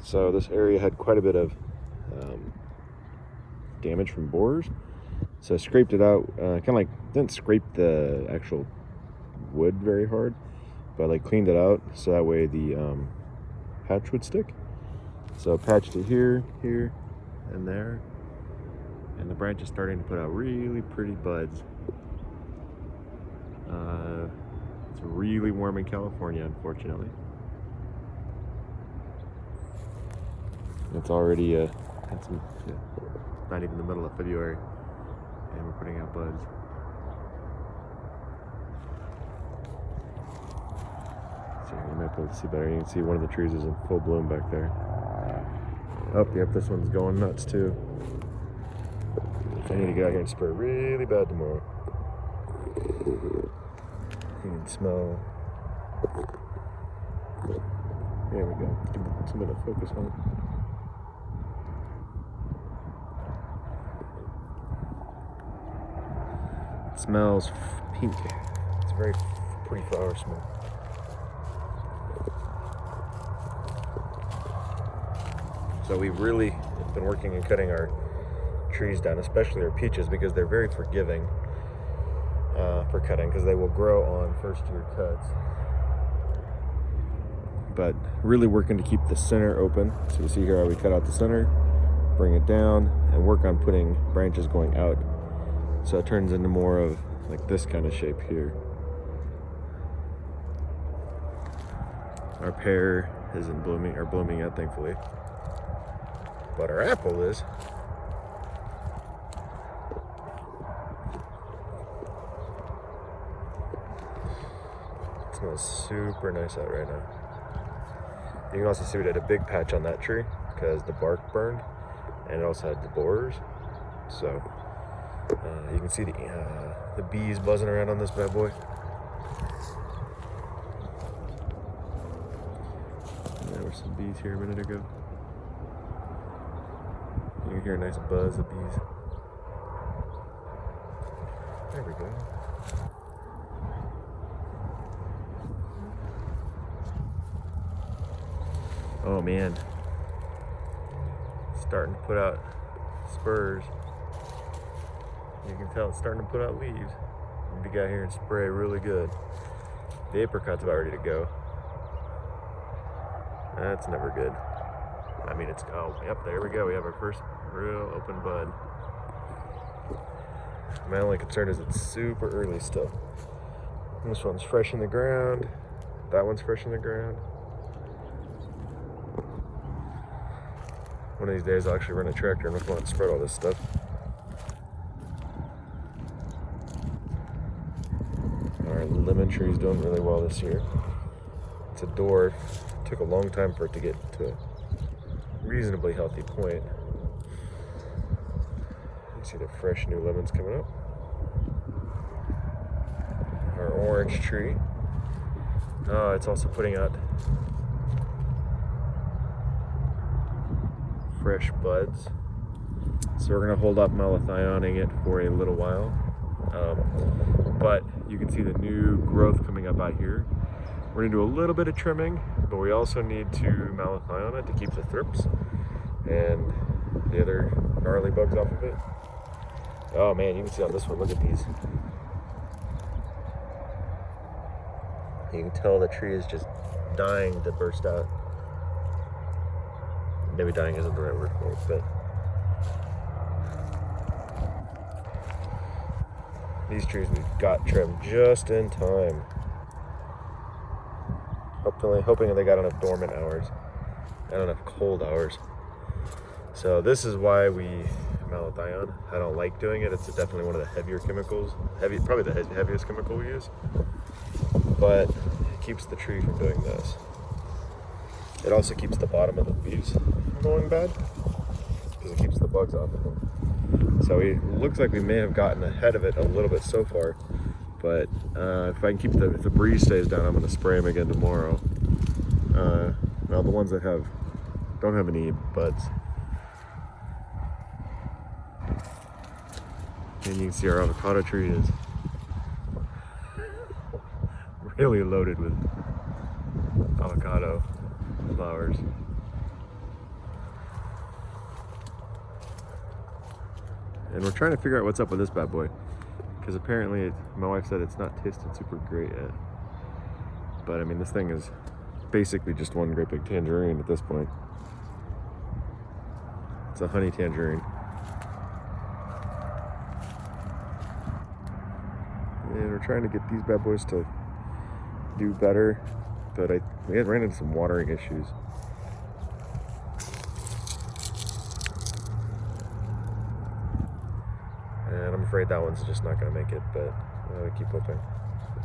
So this area had quite a bit of damage from borers. So I scraped it out, kind of like, didn't scrape the actual wood very hard, but like cleaned it out so that way the patch would stick. So I patched it here, here, and there, and the branch is starting to put out really pretty buds. It's really warm in California, unfortunately. It's already not even the middle of February, and we're putting out buds. So you might be able to see better. You can see one of the trees is in full bloom back there. Oh, yep, this one's going nuts too. I need to get out here and spray really bad tomorrow. You can smell. There we go. Give it some of the focus on it. It smells pink. It's a very pretty flower smell. So we've really been working and cutting our trees down, especially our peaches, because they're very forgiving for cutting, because they will grow on first year cuts. But really working to keep the center open. So you see here how we cut out the center, bring it down, and work on putting branches going out, so it turns into more of like this kind of shape here. Our pear isn't blooming, or blooming yet, thankfully, but our apple is. It smells super nice out right now. You can also see we did a big patch on that tree because the bark burned, and it also had the borers. So you can see the bees buzzing around on this bad boy. There were some bees here a minute ago. You can hear a nice buzz of bees. There we go. Oh man, starting to put out spurs. You can tell it's starting to put out leaves. Need to get out here and spray really good. The apricot's about ready to go. That's never good. I mean, it's, oh, yep, there we go. We have our first real open bud. My only concern is it's super early still. This one's fresh in the ground. That one's fresh in the ground. One of these days I'll actually run a tractor and come out and spread all this stuff. Our lemon tree's doing really well this year. It's a dwarf. It took a long time for it to get to a reasonably healthy point. You see the fresh new lemons coming up. Our orange tree. Oh, it's also putting out fresh buds. So we're gonna hold off malathion-ing it for a little while. But you can see the new growth coming up out here. We're gonna do a little bit of trimming, but we also need to malathion it to keep the thrips and the other gnarly bugs off of it. Oh man, you can see on this one, look at these. You can tell the tree is just dying to burst out. Maybe dying isn't the right word for it, but these trees we've got trimmed just in time. Hoping they got enough dormant hours and enough cold hours. So this is why we malathion. I don't like doing it. It's definitely one of the heavier chemicals. Probably the heaviest chemical we use. But it keeps the tree from doing this. It also keeps the bottom of the leaves from going bad because it keeps the bugs off of them. So it looks like we may have gotten ahead of it a little bit so far, but if I can keep if the breeze stays down, I'm going to spray them again tomorrow. Now the ones that don't have any buds. And you can see our avocado tree is really loaded with avocado flowers. And we're trying to figure out what's up with this bad boy. Because apparently, my wife said it's not tasted super great yet. But I mean, this thing is basically just one great big tangerine at this point. It's a honey tangerine. And we're trying to get these bad boys to do better. But we had ran into some watering issues. And I'm afraid that one's just not going to make it, but I'm going to keep hoping.